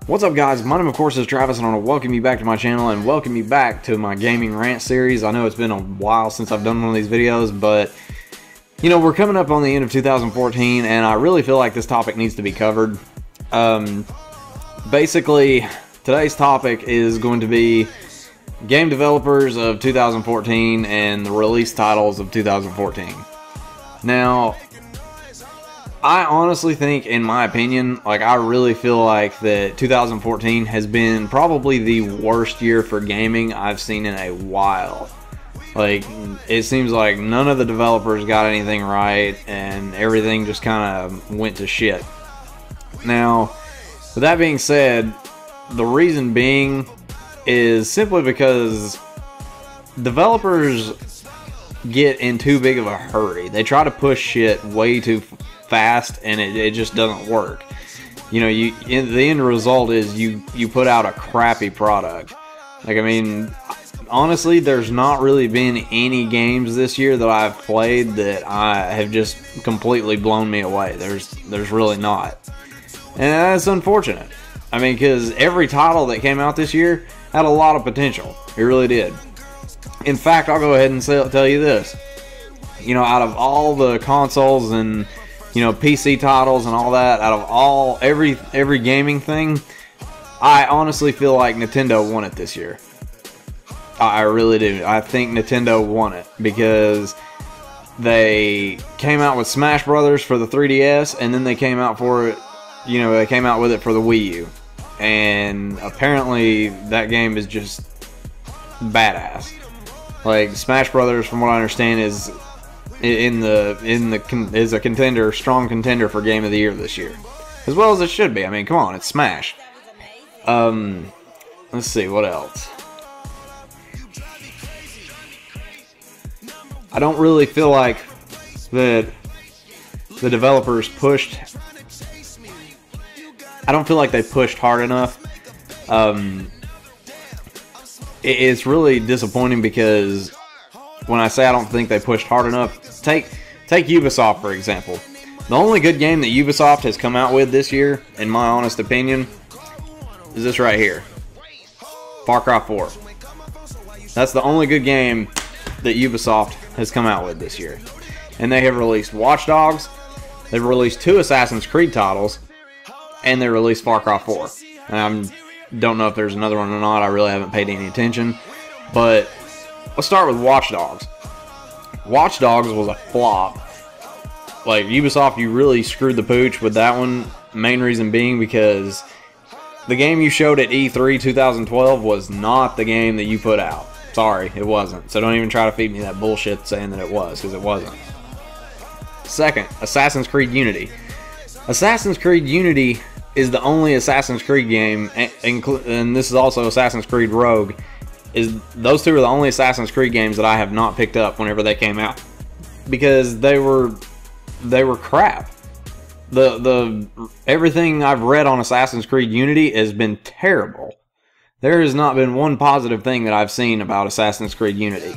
What's up, guys? My name, of course, is Travis, and I want to welcome you back to my channel and welcome you back to my gaming rant series. I know it's been a while since I've done one of these videos, but you know, we're coming up on the end of 2014 and I really feel like this topic needs to be covered. Basically, today's topic is going to be game developers of 2014 and the release titles of 2014. Now, I honestly think, in my opinion, like, I really feel like that 2014 has been probably the worst year for gaming I've seen in a while. Like, it seems like none of the developers got anything right and everything just kind of went to shit. Now, with that being said, the reason being is simply because developers get in too big of a hurry. They try to push shit way too fast and it just doesn't work. You know, the end result is you put out a crappy product. Like, I mean, honestly, there's not really been any games this year that I've played that I have just completely blown me away. There's really not. And that's unfortunate. I mean, because every title that came out this year had a lot of potential. It really did. In fact, I'll go ahead and tell you this. You know, out of all the consoles and, you know, PC titles and all that, out of every gaming thing, I honestly feel like Nintendo won it this year. I really do. I think Nintendo won it because they came out with Smash Brothers for the 3DS, and then they came out for it, you know, they came out with it for the Wii U. And apparently that game is just badass. Like, Smash Brothers, from what I understand, is is a contender, strong contender for Game of the Year this year, as well as it should be. I mean, come on, it's Smash. Let's see what else. I don't really feel like that the developers pushed. I don't feel like they pushed hard enough. It's really disappointing because when I say I don't think they pushed hard enough, take Ubisoft, for example. The only good game that Ubisoft has come out with this year, in my honest opinion, is this right here. Far Cry 4. That's the only good game that Ubisoft has come out with this year. And they have released Watch Dogs, they've released 2 Assassin's Creed titles, and they released Far Cry 4. And I don't know if there's another one or not, I really haven't paid any attention. But let's start with Watch Dogs. Watch Dogs was a flop. Like, Ubisoft, you really screwed the pooch with that one. Main reason being because the game you showed at E3 2012 was not the game that you put out. Sorry, it wasn't. So don't even try to feed me that bullshit saying that it was, because it wasn't. Second, Assassin's Creed Unity. Assassin's Creed Unity is the only Assassin's Creed game, and this is also Assassin's Creed Rogue. Those 2 are the only Assassin's Creed games that I have not picked up whenever they came out, because they were crap. Everything I've read on Assassin's Creed Unity has been terrible. There has not been one positive thing that I've seen about Assassin's Creed Unity.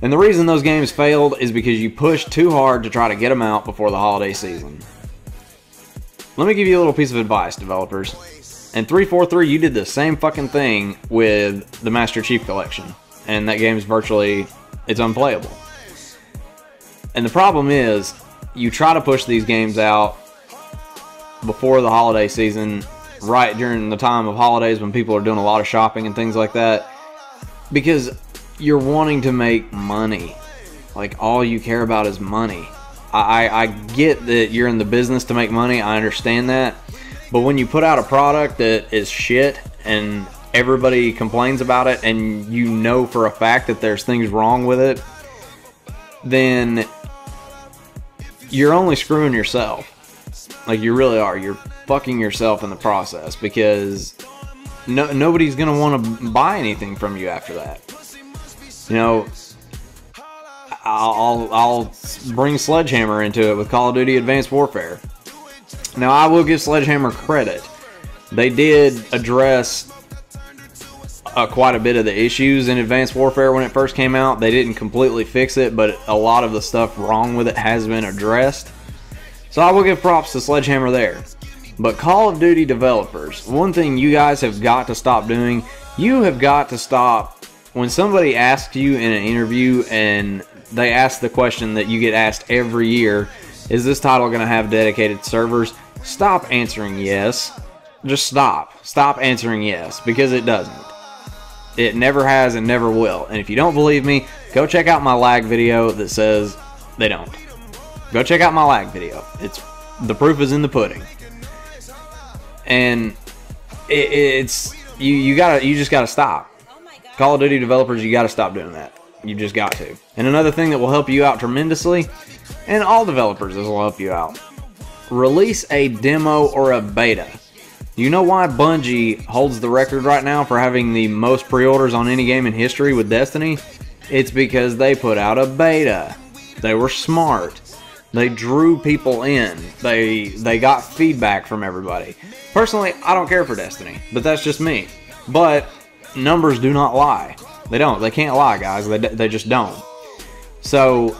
And the reason those games failed is because you pushed too hard to try to get them out before the holiday season. Let me give you a little piece of advice, developers. And 343, you did the same fucking thing with the Master Chief Collection. And that game's virtually, it's unplayable. And the problem is, you try to push these games out before the holiday season, right during the time of holidays when people are doing a lot of shopping and things like that, because you're wanting to make money. Like, all you care about is money. I get that you're in the business to make money, I understand that. But when you put out a product that is shit and everybody complains about it and you know for a fact that there's things wrong with it, then you're only screwing yourself. Like, you really are. You're fucking yourself in the process, because nobody's going to want to buy anything from you after that. You know, I'll bring Sledgehammer into it with Call of Duty Advanced Warfare. Now, I will give Sledgehammer credit. They did address quite a bit of the issues in Advanced Warfare when it first came out. They didn't completely fix it, but a lot of the stuff wrong with it has been addressed. So I will give props to Sledgehammer there. But Call of Duty developers, one thing you guys have got to stop doing, you have got to stop when somebody asks you in an interview and they ask the question that you get asked every year, is this title going to have dedicated servers? Stop answering yes. Just stop. Stop answering yes, because it doesn't. It never has and never will. And if you don't believe me, go check out my lag video that says they don't. Go check out my lag video. The proof is in the pudding. And you just gotta stop. Call of Duty developers, you gotta stop doing that. You just got to. And another thing that will help you out tremendously, and all developers, this will help you out. Release a demo or a beta. You know why Bungie holds the record right now for having the most pre-orders on any game in history with Destiny? It's because they put out a beta. They were smart. They drew people in. They got feedback from everybody. Personally, I don't care for Destiny, but that's just me. But numbers do not lie. They don't. They can't lie, guys. They just don't. So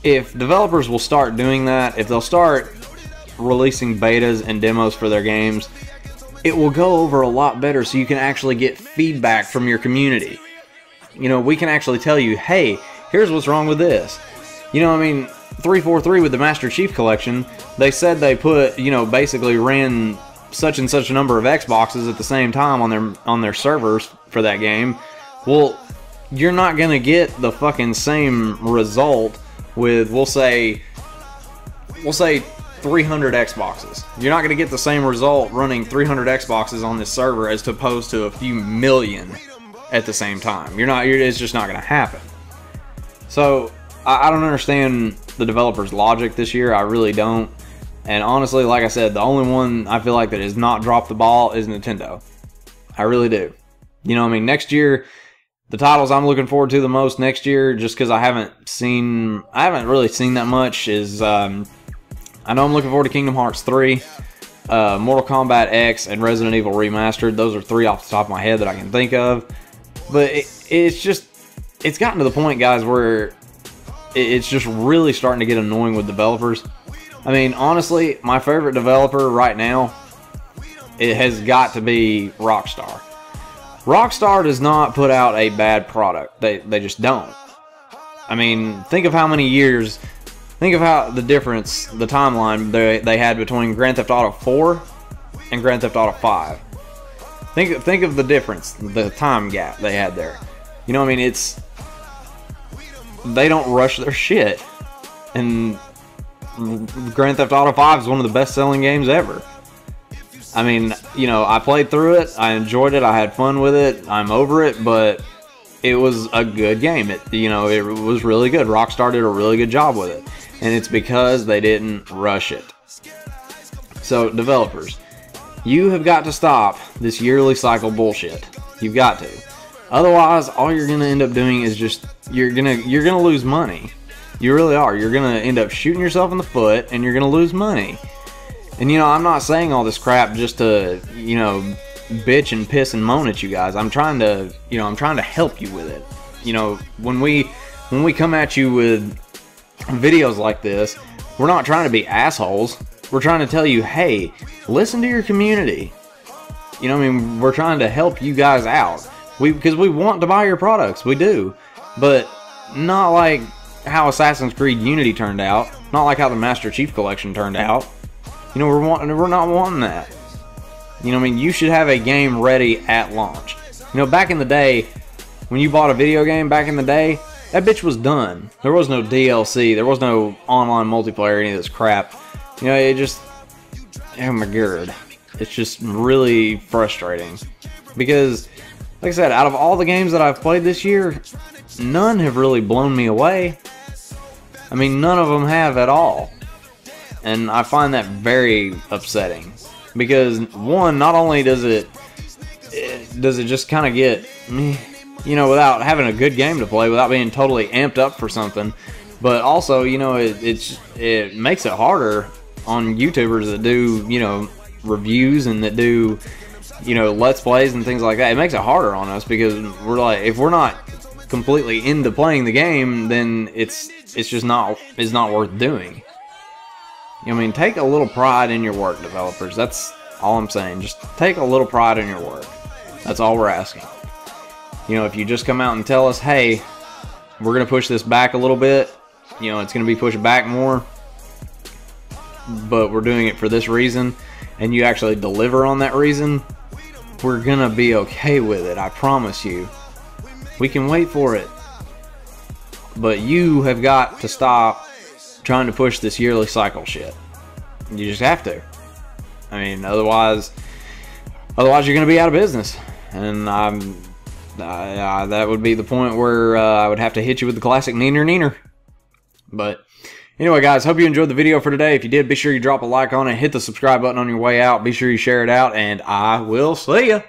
if developers will start doing that, if they'll start releasing betas and demos for their games, it will go over a lot better, so you can actually get feedback from your community. You know, we can actually tell you, hey, here's what's wrong with this. You know, I mean, 343 with the Master Chief Collection, they said they put, you know, basically ran such and such a number of Xboxes at the same time on their servers for that game. Well, you're not gonna get the fucking same result with, we'll say 300 Xboxes. You're not gonna get the same result running 300 Xboxes on this server as opposed to a few million at the same time. It's just not gonna happen. So I don't understand the developers' logic this year. I really don't. And honestly, like I said, the only one I feel like that has not dropped the ball is Nintendo. I really do. You know, I mean, next year, the titles I'm looking forward to the most next year, just because I haven't really seen that much, is I know I'm looking forward to Kingdom Hearts 3, Mortal Kombat X, and Resident Evil Remastered. Those are three off the top of my head that I can think of. But it's gotten to the point, guys, where it's just really starting to get annoying with developers. I mean, honestly, my favorite developer right now, it has got to be Rockstar. Rockstar does not put out a bad product. They just don't. I mean, think of how many years, think of how the difference, the timeline they had between Grand Theft Auto 4 and Grand Theft Auto 5. Think of the difference, the time gap they had there. You know what I mean? They don't rush their shit. And Grand Theft Auto 5 is one of the best-selling games ever. I mean, you know, I played through it, I enjoyed it, I had fun with it, I'm over it, but it was a good game. It was really good. Rockstar did a really good job with it, and it's because they didn't rush it. So, developers, you have got to stop this yearly cycle bullshit. You've got to. Otherwise, all you're going to end up doing is just, you're gonna lose money. You really are. You're going to end up shooting yourself in the foot, and you're going to lose money. And, you know, I'm not saying all this crap just to, you know, bitch and piss and moan at you guys. I'm trying to, you know, I'm trying to help you with it. You know, when we come at you with videos like this, we're not trying to be assholes. We're trying to tell you, hey, listen to your community. You know what I mean? We're trying to help you guys out. Because we want to buy your products. We do. But not like how Assassin's Creed Unity turned out. Not like how the Master Chief Collection turned out. You know, we're not wanting that. You know what I mean? You should have a game ready at launch. You know, back in the day, when you bought a video game back in the day, that bitch was done. There was no DLC. There was no online multiplayer, any of this crap. You know, it just, oh my god. It's just really frustrating. Because, like I said, out of all the games that I've played this year, none have really blown me away. I mean, none of them have at all. And I find that very upsetting. Because, one, not only does it just kind of get, you know, without having a good game to play, without being totally amped up for something, but also, you know, it makes it harder on YouTubers that do, you know, reviews and that do, you know, Let's Plays and things like that. It makes it harder on us because we're like, if we're not completely into playing the game, then it's just not worth doing. I mean, take a little pride in your work, developers. That's all I'm saying. Just take a little pride in your work. That's all we're asking. You know, if you just come out and tell us, hey, we're going to push this back a little bit, you know, it's going to be pushed back more, but we're doing it for this reason, and you actually deliver on that reason, we're going to be okay with it. I promise you. We can wait for it. But you have got to stop trying to push this yearly cycle shit. You just have to. I mean, otherwise you're going to be out of business. And that would be the point where I would have to hit you with the classic neener neener. But anyway, guys, hope you enjoyed the video for today. If you did, be sure you drop a like on it. Hit the subscribe button on your way out. Be sure you share it out. And I will see ya.